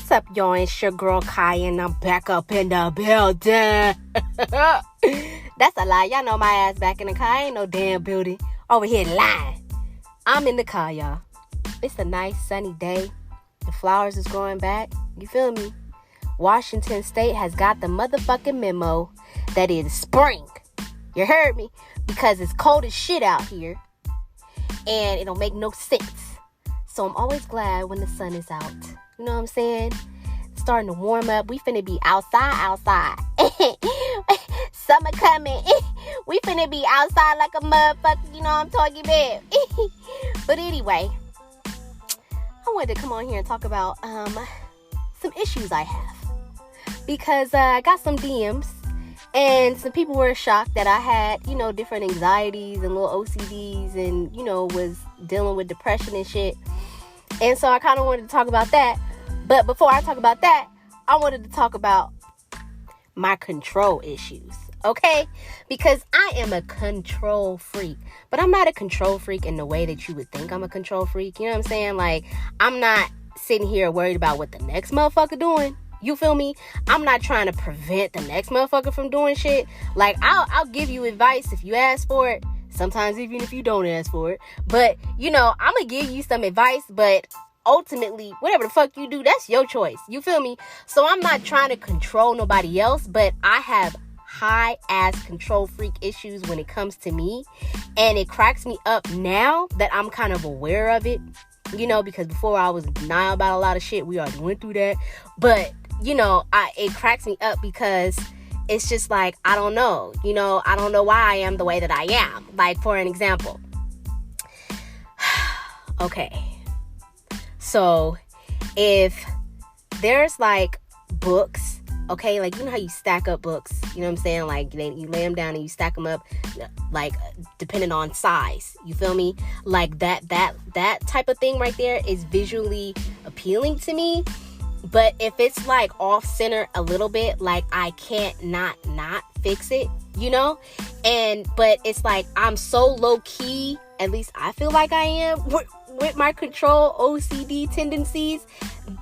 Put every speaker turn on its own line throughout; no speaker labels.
What's up, y'all? It's your girl Kai, and I'm back up in the building. That's a lie. Y'all know my ass back in the car. I ain't no damn building. Over here lying. I'm in the car, y'all. It's a nice sunny day. The flowers is growing back. You feel me? Washington State has got the motherfucking memo that it's spring. You heard me? Because it's cold as shit out here. And it don't make no sense. So I'm always glad when the sun is out. You know what I'm saying? It's starting to warm up. We finna be outside. Summer coming. We finna be outside like a motherfucker. You know what I'm talking about? But anyway, I wanted to come on here and talk about some issues I have. Because I got some DMs. And some people were shocked that I had, different anxieties and little OCDs and, was dealing with depression and shit. And so I kind of wanted to talk about that. But before I talk about that, I wanted to talk about my control issues, okay? Because I am a control freak. But I'm not a control freak in the way that you would think I'm a control freak. You know what I'm saying? Like, I'm not sitting here worried about what the next motherfucker doing. You feel me? I'm not trying to prevent the next motherfucker from doing shit. Like, I'll give you advice if you ask for it. Sometimes even if you don't ask for it. But, I'm going to give you some advice. But ultimately, whatever the fuck you do, that's your choice. You feel me? So I'm not trying to control nobody else. But I have high-ass control freak issues when it comes to me. And it cracks me up now that I'm kind of aware of it. Because before I was in denial about a lot of shit. We already went through that. But it cracks me up because it's just like, I don't know. I don't know why I am the way that I am. Like, for an example. Okay. So, if there's, like, books, okay? Like, how you stack up books? You know what I'm saying? Like, you lay them down and you stack them up, like, depending on size. You feel me? Like, that type of thing right there is visually appealing to me. But if it's like off center a little bit, like I can't not fix it, but it's like I'm so low key, at least I feel like I am with my control OCD tendencies.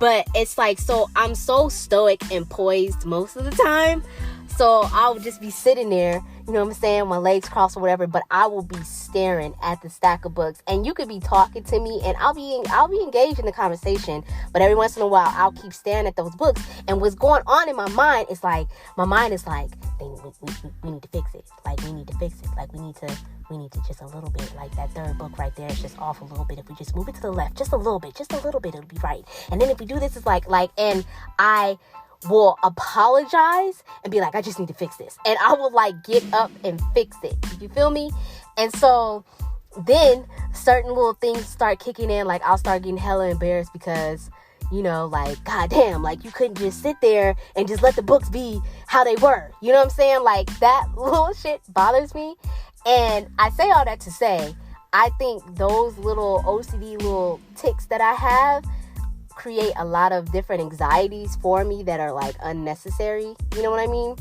But it's like, so I'm so stoic and poised most of the time. So I'll just be sitting there, you know what I'm saying, my legs crossed or whatever, but I will be staring at the stack of books. And you could be talking to me and I'll be engaged in the conversation, but every once in a while I'll keep staring at those books. And what's going on in my mind is like, we need to fix it. Like, we need to fix it. Like, we need to just a little bit, like that third book right there is just off a little bit. If we just move it to the left, just a little bit, it'll be right. And then if we do this, it's like, and I will apologize and be like, I just need to fix this. And I will like get up and fix it. You feel me? And so then certain little things start kicking in. Like, I'll start getting hella embarrassed because, like, goddamn, like you couldn't just sit there and just let the books be how they were. You know what I'm saying? Like, that little shit bothers me. And I say all that to say, I think those little OCD little tics that I have create a lot of different anxieties for me that are like unnecessary. You know what I mean?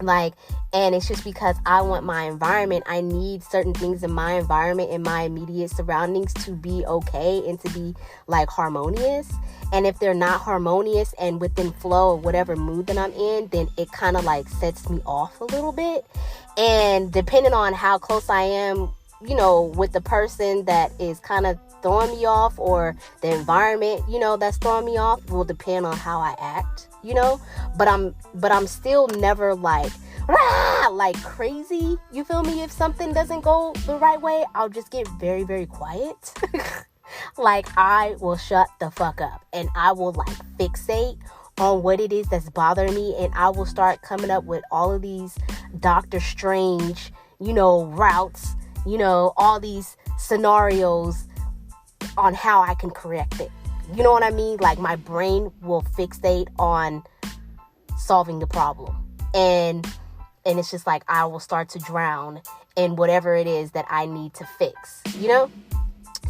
Like, and it's just because I want my environment. I need certain things in my environment, in my immediate surroundings to be okay and to be like harmonious. And if they're not harmonious and within flow of whatever mood that I'm in, then it kind of like sets me off a little bit. And depending on how close I am, with the person that is kind of throwing me off, or the environment, that's throwing me off, will depend on how I act, but I'm still never like crazy. You feel me? If something doesn't go the right way, I'll just get very, very quiet. Like, I will shut the fuck up and I will like fixate on what it is that's bothering me, and I will start coming up with all of these Doctor Strange, routes, all these scenarios on how I can correct it. You know what I mean? Like, my brain will fixate on solving the problem. And it's just like I will start to drown in whatever it is that I need to fix,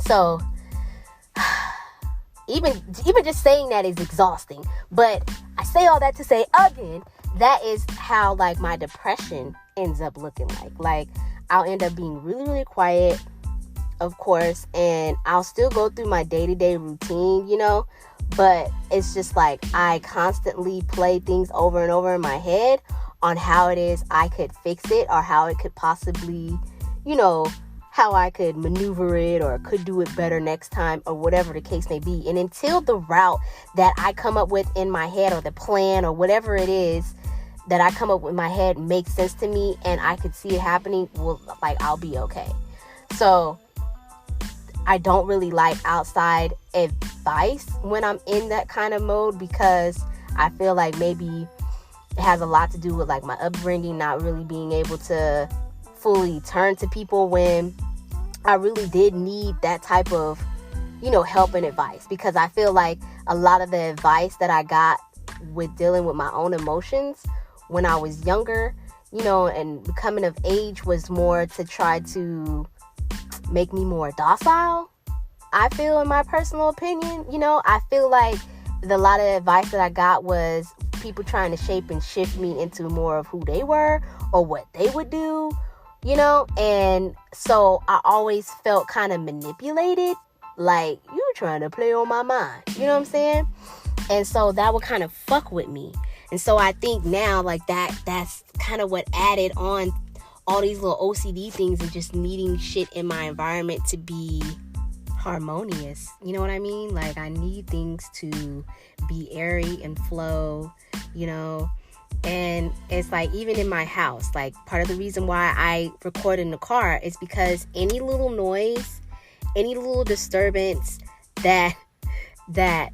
So even just saying that is exhausting. But I say all that to say, again, that is how like my depression ends up looking like. Like, I'll end up being really, really quiet, of course, and I'll still go through my day-to-day routine, but it's just like I constantly play things over and over in my head on how it is I could fix it, or how it could possibly, how I could maneuver it or could do it better next time, or whatever the case may be. And until the route that I come up with in my head, or the plan, or whatever it is that I come up with in my head makes sense to me and I could see it happening, I'll be okay. So I don't really like outside advice when I'm in that kind of mode, because I feel like maybe it has a lot to do with like my upbringing, not really being able to fully turn to people when I really did need that type of, help and advice. Because I feel like a lot of the advice that I got with dealing with my own emotions when I was younger, and becoming of age, was more to try to make me more docile. I feel, in my personal opinion, I feel like a lot of advice that I got was people trying to shape and shift me into more of who they were or what they would do, and so I always felt kind of manipulated, like, you're trying to play on my mind, you know what I'm saying? And so that would kind of fuck with me. And so I think now, like, that's kind of what added on all these little OCD things, and just needing shit in my environment to be harmonious. You know what I mean? Like, I need things to be airy and flow, and it's like, even in my house, like, part of the reason why I record in the car is because any little noise, any little disturbance that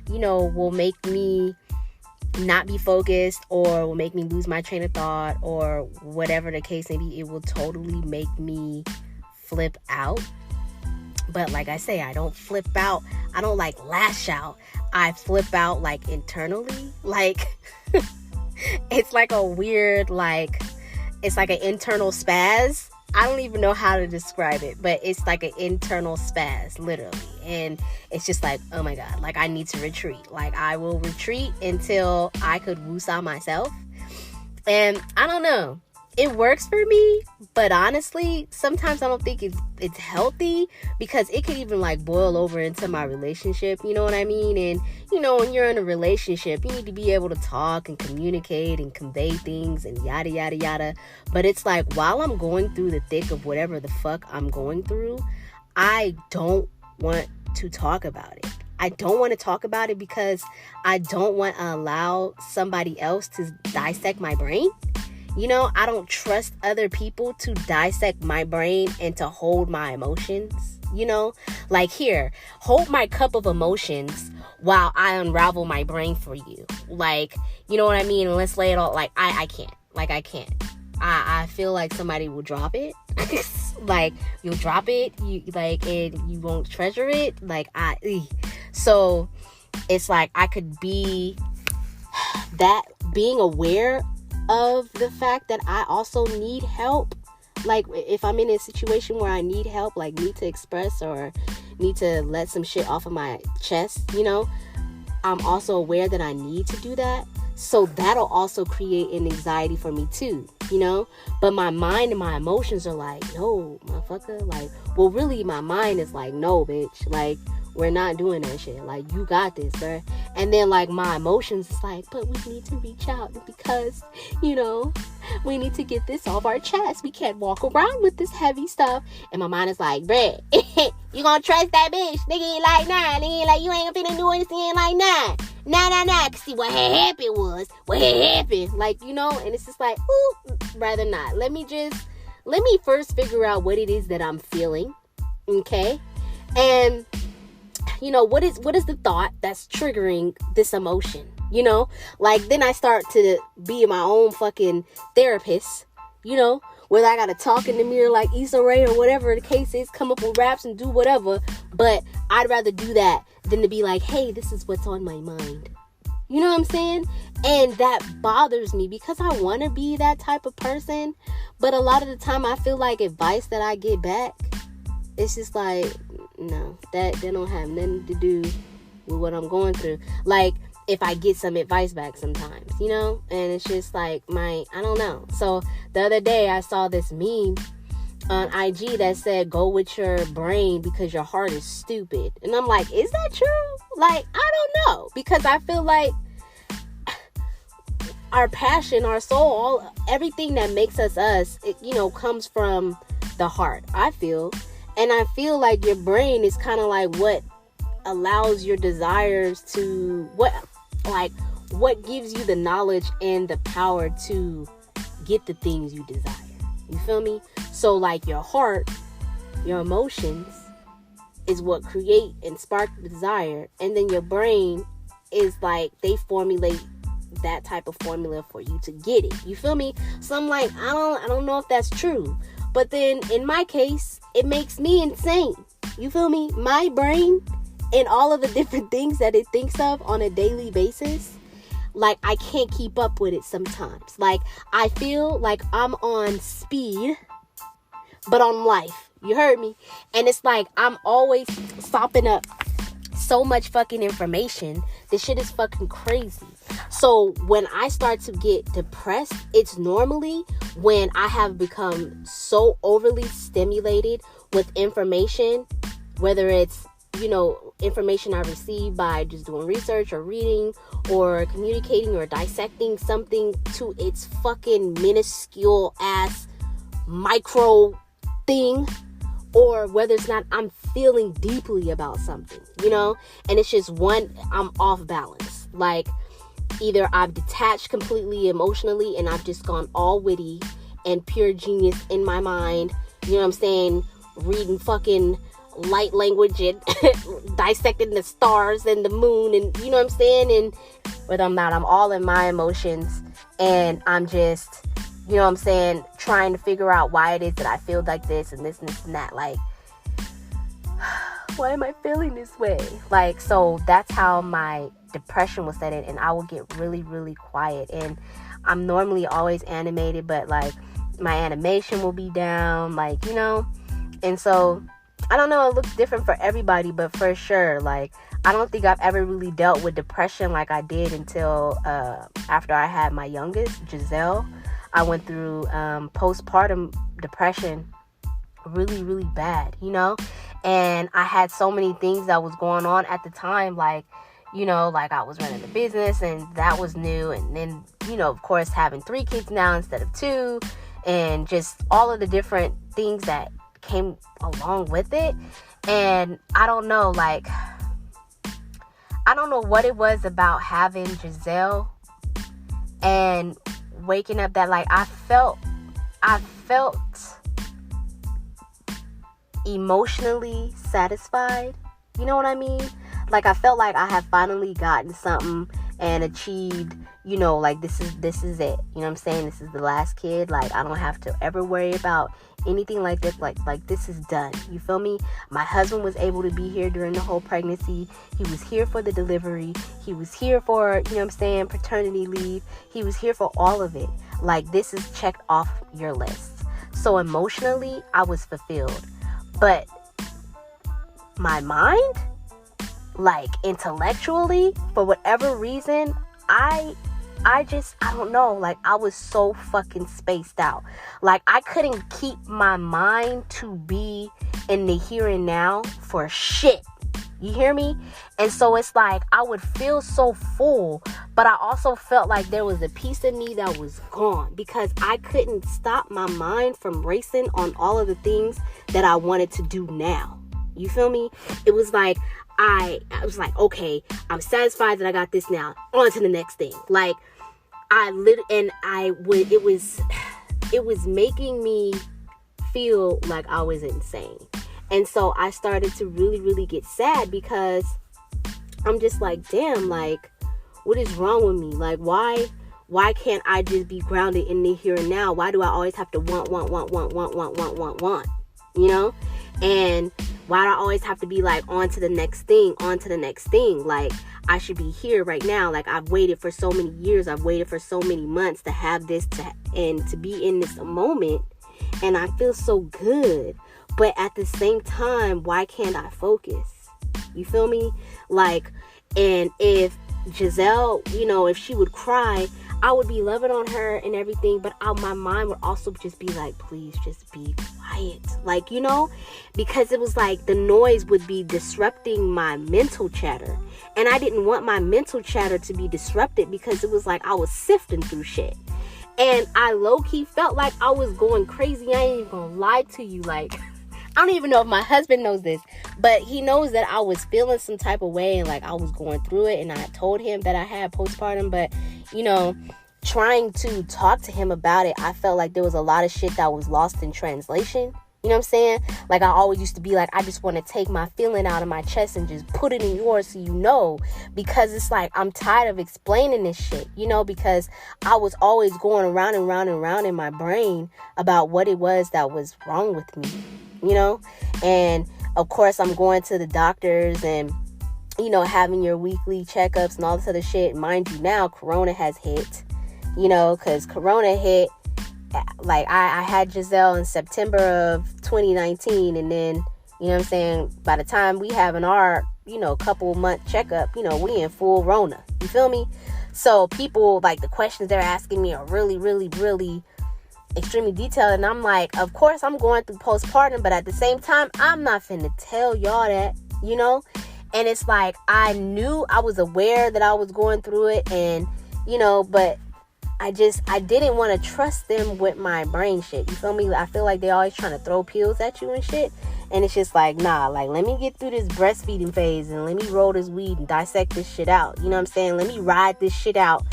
will make me not be focused, or will make me lose my train of thought, or whatever the case may be, it will totally make me flip out. But like I say, I don't flip out. I don't like lash out. I flip out like internally. Like, it's like a weird, like, it's like an internal spaz. I don't even know how to describe it, but it's like an internal spaz, literally. And it's just like, oh my God, like, I need to retreat. Like, I will retreat until I could woosah myself. And I don't know. It works for me, but honestly, sometimes I don't think it's healthy, because it could even like boil over into my relationship, you know what I mean? And when you're in a relationship, you need to be able to talk and communicate and convey things and yada yada yada. But it's like, while I'm going through the thick of whatever the fuck I'm going through, I don't want to talk about it. I don't want to talk about it because I don't want to allow somebody else to dissect my brain. I don't trust other people to dissect my brain and to hold my emotions, like, here, hold my cup of emotions while I unravel my brain for you. Like, you know what I mean? And let's lay it all, like, I can't. Like, I can't. I feel like somebody will drop it. Like, you'll drop it, and you won't treasure it. Like, so it's like, I could be that, being aware of the fact that I also need help. Like, if I'm in a situation where I need help, like, need to express or need to let some shit off of my chest, I'm also aware that I need to do that. So that'll also create an anxiety for me too, but my mind and my emotions are like, no, motherfucker. Like, well, really, my mind is like, no, bitch. Like, we're not doing that shit. Like, you got this, bruh. And then, like, my emotions is like, but we need to reach out because, we need to get this off our chest. We can't walk around with this heavy stuff. And my mind is like, bruh, you gonna trust that bitch? Nigga ain't like, nah. Nigga ain't like, you ain't finna do anything like, nah. Nah. Cause see, what had happened. Like, and it's just like, ooh, rather not. Let me first figure out what it is that I'm feeling. Okay? And what is the thought that's triggering this emotion? Like, then I start to be my own fucking therapist, whether I gotta talk in the mirror like Issa Rae or whatever the case is, come up with raps and do whatever. But I'd rather do that than to be like, hey, this is what's on my mind. You know what I'm saying? And that bothers me because I want to be that type of person. But a lot of the time I feel like advice that I get back, it's just like, no, that don't have nothing to do with what I'm going through. Like, if I get some advice back sometimes, and it's just like I don't know. So the other day I saw this meme on IG that said, go with your brain because your heart is stupid. And I'm like, is that true? Like, I don't know. Because I feel like our passion, our soul, everything that makes us us, it, comes from the heart, I feel. And I feel like your brain is kind of like what allows your desires to, what gives you the knowledge and the power to get the things you desire. You feel me? So like your heart, your emotions is what create and spark the desire. And then your brain is like, they formulate that type of formula for you to get it. You feel me? So I'm like, I don't know if that's true. But then in my case, it makes me insane. You feel me? My brain and all of the different things that it thinks of on a daily basis, like I can't keep up with it sometimes. Like I feel like I'm on speed, but on life. You heard me? And it's like I'm always sopping up so much fucking information. This shit is fucking crazy. So when I start to get depressed, it's normally when I have become so overly stimulated with information, whether it's, information I receive by just doing research or reading or communicating or dissecting something to its fucking minuscule ass micro thing, or whether it's not, I'm feeling deeply about something, and it's just I'm off balance. Like either I've detached completely emotionally and I've just gone all witty and pure genius in my mind, reading fucking light language and dissecting the stars and the moon and and whether I'm not, I'm all in my emotions and I'm just trying to figure out why it is that I feel like this and this and this and that. Like, why am I feeling this way? Like, so that's how my depression was set in, and I will get really, really quiet. And I'm normally always animated, but like my animation will be down, and so I don't know, it looks different for everybody, but for sure, like, I don't think I've ever really dealt with depression like I did until after I had my youngest, Giselle. I went through postpartum depression really, really bad, and I had so many things that was going on at the time, like I was running a business and that was new, and then, of course, having 3 kids now instead of 2, and just all of the different things that came along with it. And I don't know what it was about having Giselle and waking up that like I felt emotionally satisfied. You know what I mean? Like I felt like I had finally gotten something and achieved, like this is it. You know what I'm saying? This is the last kid. Like I don't have to ever worry about anything like this. Like this is done. You feel me? My husband was able to be here during the whole pregnancy. He was here for the delivery. He was here for, paternity leave. He was here for all of it. Like this is checked off your list. So emotionally, I was fulfilled. But my mind, like intellectually, for whatever reason, I don't know, like I was so fucking spaced out. Like I couldn't keep my mind to be in the here and now for shit. You hear me? And so it's like I would feel so full, but I also felt like there was a piece of me that was gone because I couldn't stop my mind from racing on all of the things that I wanted to do now. You feel me? It was like I was like, okay, I'm satisfied that I got this now. On to the next thing. Like it was making me feel like I was insane. And so I started to really, really get sad because I'm just like, damn, like, what is wrong with me? Like, why can't I just be grounded in the here and now? Why do I always have to want? And why do I always have to be like, on to the next thing? Like, I should be here right now. Like, I've waited for so many years. I've waited for so many months to have this and to be in this moment. And I feel so good. But at the same time, why can't I focus? You feel me? Like, and if Giselle, if she would cry, I would be loving on her and everything, but my mind would also just be like, please just be quiet. Like, you know, because it was like the noise would be disrupting my mental chatter. And I didn't want my mental chatter to be disrupted because it was like I was sifting through shit. And I low-key felt like I was going crazy. I ain't even gonna lie to you. Like, I don't even know if my husband knows this, but he knows that I was feeling some type of way and like I was going through it, and I told him that I had postpartum. But, you know, trying to talk to him about it, I felt like there was a lot of shit that was lost in translation. You know what I'm saying? Like, I always used to be like, I just want to take my feeling out of my chest and just put it in yours so you know. Because it's like, I'm tired of explaining this shit, you know, because I was always going around and round and round in my brain about what it was that was wrong with me, you know. And of course, I'm going to the doctors and, you know, having your weekly checkups and all this other shit. Mind you, now Corona has hit, you know, because Corona hit. Like, I had Giselle in September of 2019, and then, you know what I'm saying, by the time we having our, you know, couple month checkup, you know, we in full Rona. You feel me? So people, like, the questions they're asking me are really, really, really extremely detailed, and I'm like, of course I'm going through postpartum, but at the same time, I'm not finna tell y'all that, you know? And it's like, I was aware that I was going through it, and, you know, but I didn't want to trust them with my brain shit. You feel me? I feel like they always trying to throw pills at you and shit. And it's just like, nah, like, let me get through this breastfeeding phase and let me roll this weed and dissect this shit out. You know what I'm saying? Let me ride this shit out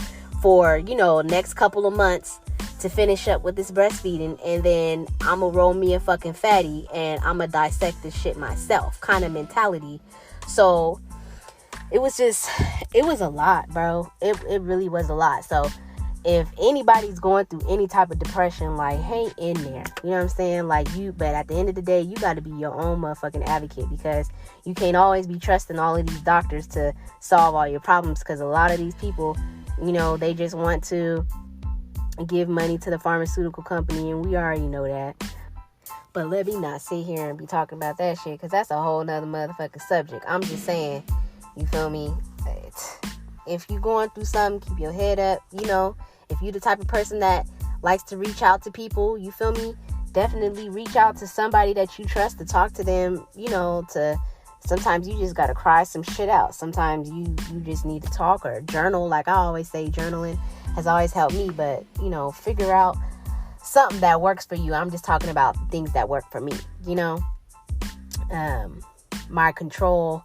for, you know, next couple of months to finish up with this breastfeeding. And then I'm going to roll me a fucking fatty and I'm going to dissect this shit myself kind of mentality. So it was a lot, bro. It really was a lot. So if anybody's going through any type of depression, like, hang in there. You know what I'm saying? Like, but at the end of the day, you got to be your own motherfucking advocate, because you can't always be trusting all of these doctors to solve all your problems, because a lot of these people, you know, they just want to give money to the pharmaceutical company, and we already know that. But let me not sit here and be talking about that shit, because that's a whole nother motherfucking subject. I'm just saying, you feel me? If you're going through something, keep your head up, you know. If you're the type of person that likes to reach out to people, you feel me? Definitely reach out to somebody that you trust to talk to them, you know, sometimes you just got to cry some shit out. Sometimes you just need to talk or journal. Like I always say, journaling has always helped me, but, you know, figure out something that works for you. I'm just talking about things that work for me, you know. My control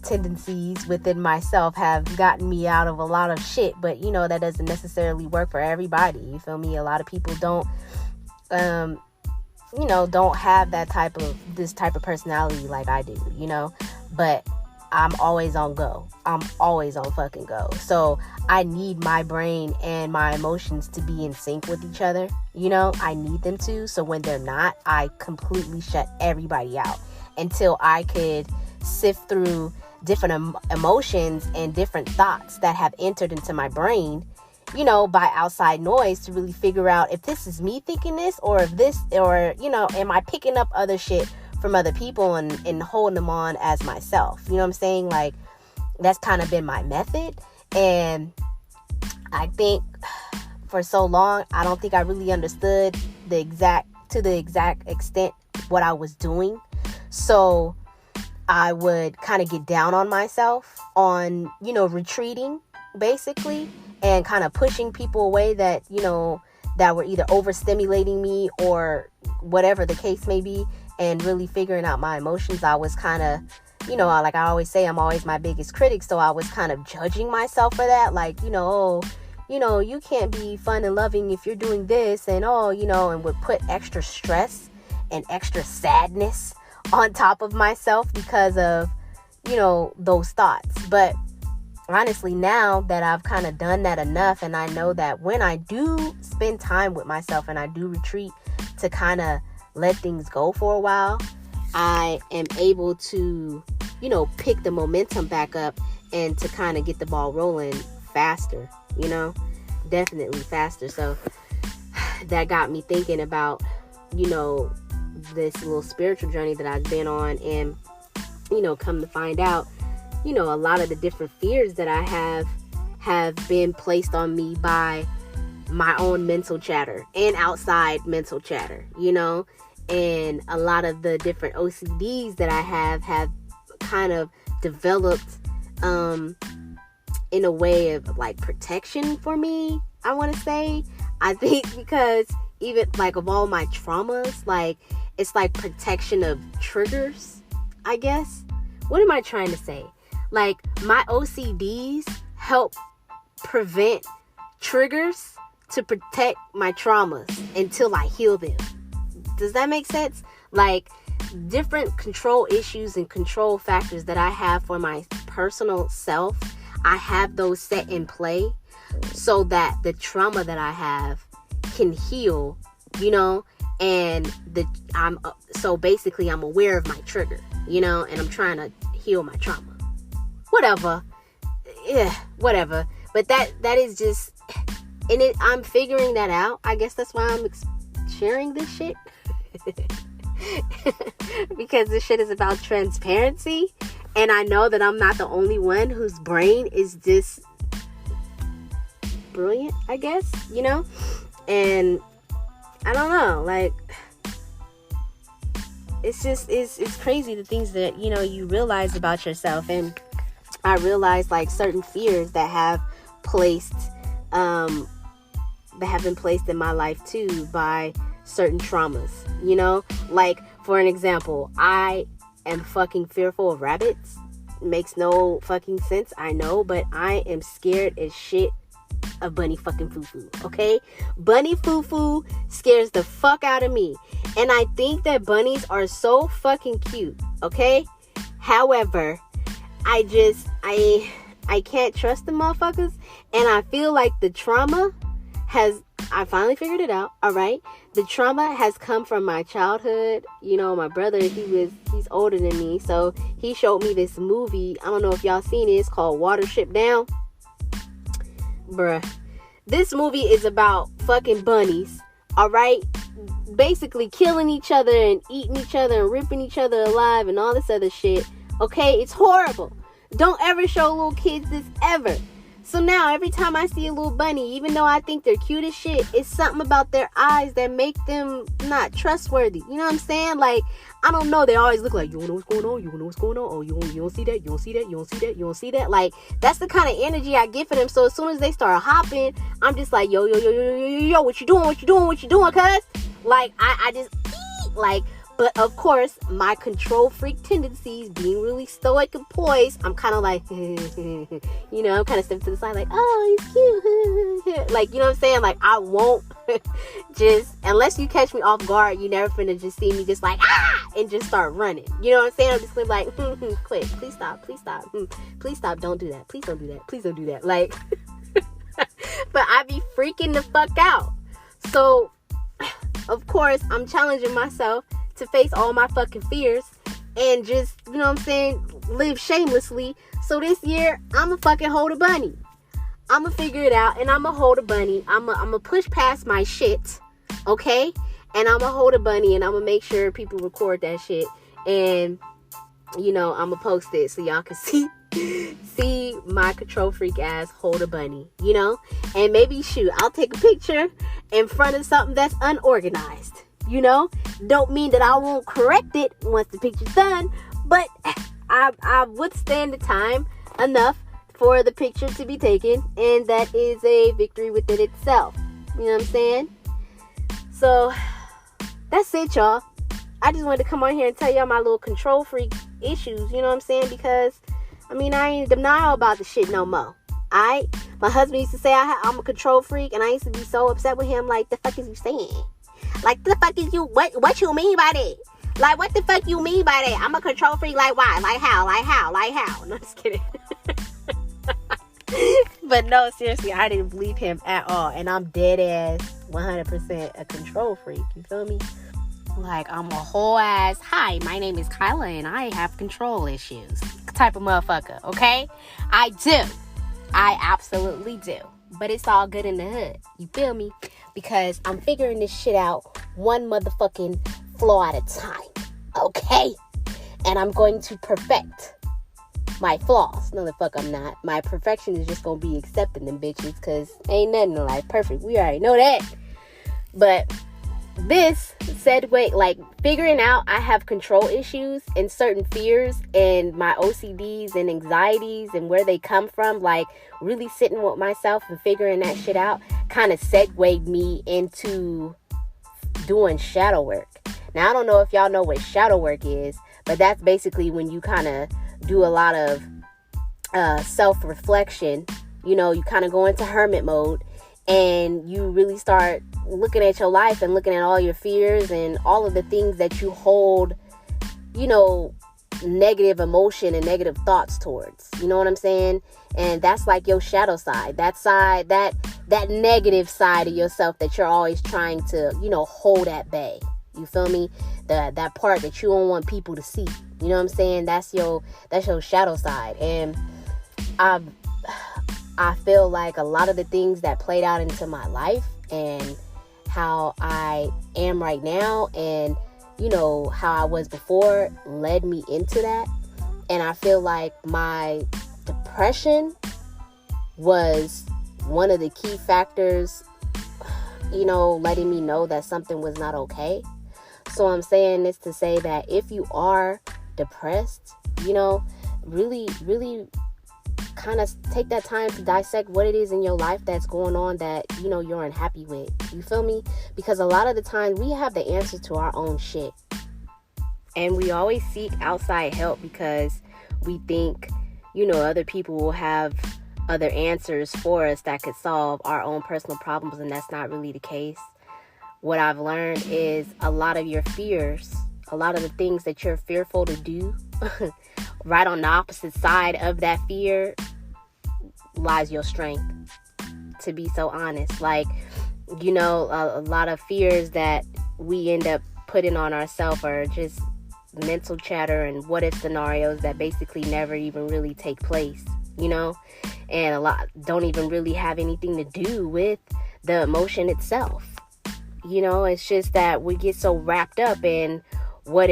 tendencies within myself have gotten me out of a lot of shit, but you know, that doesn't necessarily work for everybody. You feel me? A lot of people don't have this type of personality like I do, you know. But I'm always on go. I'm always on fucking go. So I need my brain and my emotions to be in sync with each other, you know. I need them to. So when they're not, I completely shut everybody out until I could sift through different emotions and different thoughts that have entered into my brain, you know, by outside noise, to really figure out if this is me thinking this, or you know, am I picking up other shit from other people and holding them on as myself. You know what I'm saying? Like, that's kind of been my method. And I think for so long, I don't think I really understood to the exact extent what I was doing. So I would kind of get down on myself on, you know, retreating basically, and kind of pushing people away that, you know, that were either overstimulating me or whatever the case may be, and really figuring out my emotions. I was kind of, you know, like I always say, I'm always my biggest critic. So I was kind of judging myself for that. Like, you know, oh, you know, you can't be fun and loving if you're doing this, and oh, you know, and would put extra stress and extra sadness on top of myself because of, you know, those thoughts. But honestly, now that I've kind of done that enough, and I know that when I do spend time with myself and I do retreat to kind of let things go for a while, I am able to, you know, pick the momentum back up and to kind of get the ball rolling faster, you know, definitely faster. So that got me thinking about, you know, this little spiritual journey that I've been on, and, you know, come to find out, you know, a lot of the different fears that I have have been placed on me by my own mental chatter and outside mental chatter, you know. And a lot of the different OCDs that I have kind of developed in a way of like protection for me, I want to say. I think because even like of all my traumas, like it's like protection of triggers, I guess. What am I trying to say? Like my OCDs help prevent triggers to protect my traumas until I heal them. Does that make sense? Like different control issues and control factors that I have for my personal self, I have those set in play so that the trauma that I have can heal, you know, and so basically I'm aware of my trigger, you know, and I'm trying to heal my trauma. Whatever. But that is just, and I'm figuring that out. I guess that's why I'm sharing this shit. Because this shit is about transparency, and I know that I'm not the only one whose brain is this brilliant, I guess, you know. And I don't know, like it's just it's crazy the things that, you know, you realize about yourself. And I realized like certain fears that have been placed in my life too by certain traumas, you know. Like for an example, I am fucking fearful of rabbits. Makes no fucking sense, I know, but I am scared as shit of bunny fucking foo-foo, okay? Bunny foo-foo scares the fuck out of me, and I think that bunnies are so fucking cute, okay? However, I can't trust the motherfuckers, and I feel like the trauma I finally figured it out, all right? The trauma has come from my childhood. You know, my brother, he's older than me, so he showed me this movie. I don't know if y'all seen it. It's called Watership Down. Bruh. This movie is about fucking bunnies, all right? Basically killing each other and eating each other and ripping each other alive and all this other shit, okay? It's horrible. Don't ever show little kids this ever. So now every time I see a little bunny, even though I think they're cute as shit, it's something about their eyes that make them not trustworthy. You know what I'm saying? Like, I don't know. They always look like, you don't know what's going on? You don't know what's going on? Oh, you don't see that? You don't see that? You don't see that? You don't see that? Like, that's the kind of energy I get for them. So as soon as they start hopping, I'm just like, yo, what you doing? What you doing? What you doing, cuz? Like, I just eat. Like, but of course, my control freak tendencies, being really stoic and poised, I'm kind of like, you know, I'm kind of stepping to the side like, oh, he's cute. Like, you know what I'm saying? Like, I won't just, unless you catch me off guard, you never finna just see me just like, and just start running. You know what I'm saying? I'm just gonna be like, quit, please stop, please stop, please stop, don't do that, please don't do that, please don't do that. Like, but I be freaking the fuck out. So, of course, I'm challenging myself to face all my fucking fears and just, you know what I'm saying, live shamelessly. So this year, I'ma fucking hold a bunny. I'ma figure it out, and I'ma hold a bunny. I'ma push past my shit, okay? And I'ma hold a bunny, and I'ma make sure people record that shit. And, you know, I'ma post it so y'all can see my control freak ass hold a bunny, you know? And maybe, shoot, I'll take a picture in front of something that's unorganized. You know, don't mean that I won't correct it once the picture's done, but I withstand the time enough for the picture to be taken, and that is a victory within itself. You know what I'm saying? So that's it, y'all. I just wanted to come on here and tell y'all my little control freak issues. You know what I'm saying? Because I mean, I ain't in denial about the shit no more. My husband used to say I'm a control freak, and I used to be so upset with him. Like, the fuck is you saying? Like, the fuck is you, what you mean by that? Like, what the fuck you mean by that? I'm a control freak, like, why? Like, how? No, just kidding. But no, seriously, I didn't believe him at all. And I'm dead ass 100% a control freak. You feel me? Like, I'm a whole ass, hi, my name is Kyla, and I have control issues type of motherfucker, okay? I do. I absolutely do. But it's all good in the hood. You feel me? Because I'm figuring this shit out one motherfucking flaw at a time. Okay? And I'm going to perfect my flaws. No, the fuck I'm not. My perfection is just gonna be accepting them bitches, because ain't nothing in life perfect. We already know that. But this segue, like figuring out I have control issues and certain fears and my OCDs and anxieties and where they come from, like really sitting with myself and figuring that shit out, kind of segued me into doing shadow work. Now, I don't know if y'all know what shadow work is, but that's basically when you kind of do a lot of self-reflection. You know, you kind of go into hermit mode and you really start looking at your life and looking at all your fears and all of the things that you hold, you know, negative emotion and negative thoughts towards. You know what I'm saying? And that's like your shadow side. That side, that negative side of yourself that you're always trying to, you know, hold at bay. You feel me? That part that you don't want people to see. You know what I'm saying? That's your shadow side. And I feel like a lot of the things that played out into my life and how I am right now and, you know, how I was before led me into that. And I feel like my depression was one of the key factors, you know, letting me know that something was not okay. So I'm saying this to say that if you are depressed, you know, really, really kind of take that time to dissect what it is in your life that's going on that, you know, you're unhappy with. You feel me? Because a lot of the time we have the answer to our own shit. And we always seek outside help because we think, you know, other people will have other answers for us that could solve our own personal problems. And that's not really the case. What I've learned is a lot of your fears, a lot of the things that you're fearful to do, right on the opposite side of that fear lies your strength, to be so honest. Like, you know, a lot of fears that we end up putting on ourselves are just mental chatter and what if scenarios that basically never even really take place, you know, and a lot don't even really have anything to do with the emotion itself. You know, it's just that we get so wrapped up in what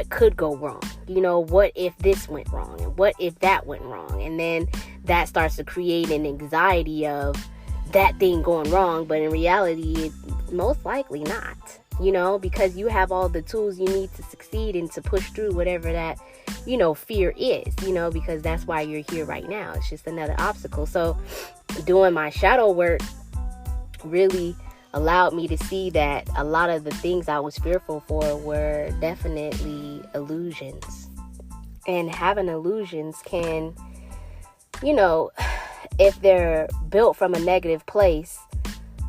could go wrong? You know, what if this went wrong? And what if that went wrong? And then that starts to create an anxiety of that thing going wrong. But in reality, it's most likely not, you know, because you have all the tools you need to succeed and to push through whatever that, you know, fear is, you know, because that's why you're here right now. It's just another obstacle. So doing my shadow work really allowed me to see that a lot of the things I was fearful for were definitely illusions. And having illusions can, you know, if they're built from a negative place,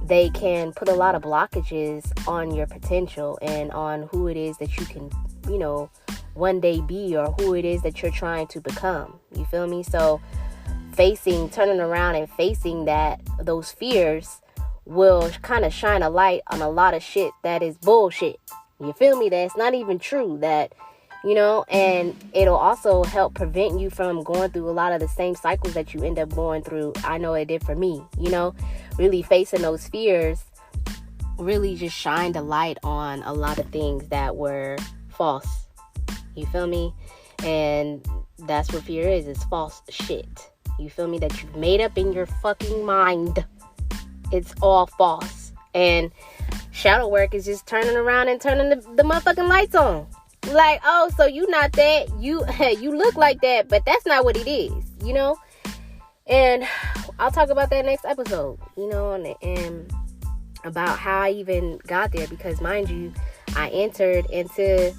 they can put a lot of blockages on your potential and on who it is that you can, you know, one day be or who it is that you're trying to become. You feel me? So turning around and facing those fears will kind of shine a light on a lot of shit that is bullshit. You feel me? That's not even true. That, you know, and it'll also help prevent you from going through a lot of the same cycles that you end up going through. I know it did for me, you know, really facing those fears really just shined a light on a lot of things that were false. You feel me? And that's what fear is. It's false shit. You feel me? That you've made up in your fucking mind. It's all false. And shadow work is just turning around and turning the motherfucking lights on. Like, oh, so you not that. You look like that, but that's not what it is, you know? And I'll talk about that next episode, you know, and about how I even got there. Because, mind you, I entered into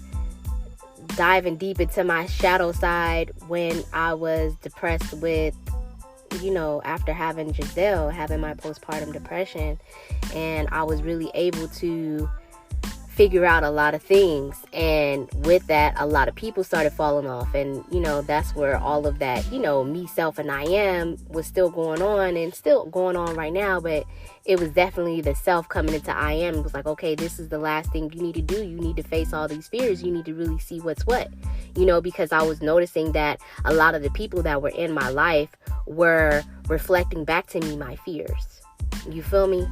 diving deep into my shadow side when I was depressed with, you know, after having Giselle, having my postpartum depression, and I was really able to figure out a lot of things. And with that, a lot of people started falling off. And, you know, that's where all of that, you know, me, self, and I am was still going on and still going on right now. But it was definitely the self coming into I am. It was like, okay, this is the last thing you need to do. You need to face all these fears. You need to really see what's what, you know, because I was noticing that a lot of the people that were in my life were reflecting back to me my fears. You feel me?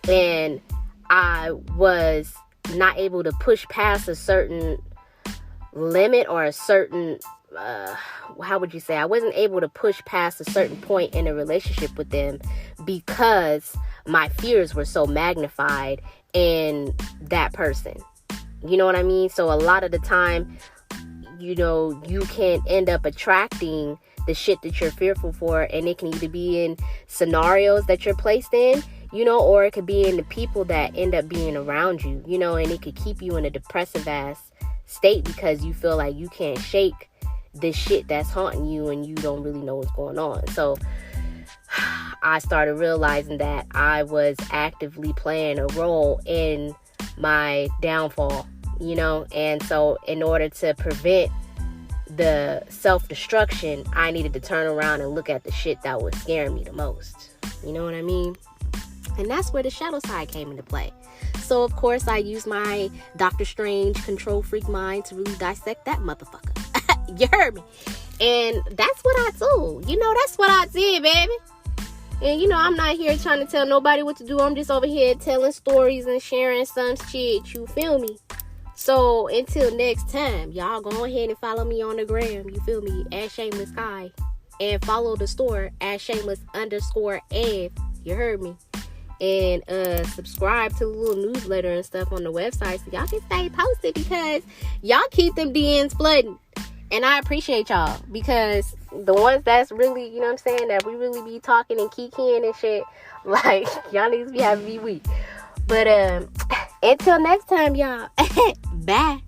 And I was not able to push past a certain limit or a certain, how would you say, I wasn't able to push past a certain point in a relationship with them because my fears were so magnified in that person. You know what I mean? So a lot of the time, you know, you can end up attracting the shit that you're fearful for, and it can either be in scenarios that you're placed in, you know, or it could be in the people that end up being around you, you know, and it could keep you in a depressive ass state because you feel like you can't shake this shit that's haunting you and you don't really know what's going on. So I started realizing that I was actively playing a role in my downfall, you know, and so in order to prevent the self-destruction, I needed to turn around and look at the shit that was scaring me the most. You know what I mean? And that's where the shadow side came into play. So, of course, I used my Doctor Strange control freak mind to really dissect that motherfucker. You heard me? And that's what I do. You know, that's what I did, baby. And, you know, I'm not here trying to tell nobody what to do. I'm just over here telling stories and sharing some shit. You feel me? So, until next time, y'all go ahead and follow me on the gram. You feel me? At Shameless Kai. And follow the store at Shameless_Ed. You heard me? And subscribe to the little newsletter and stuff on the website so y'all can stay posted because y'all keep them DMs flooding. And I appreciate y'all because the ones that's really, you know what I'm saying, that we really be talking and kikiing and shit, like, y'all niggas be having me weak. But until next time, y'all. Bye.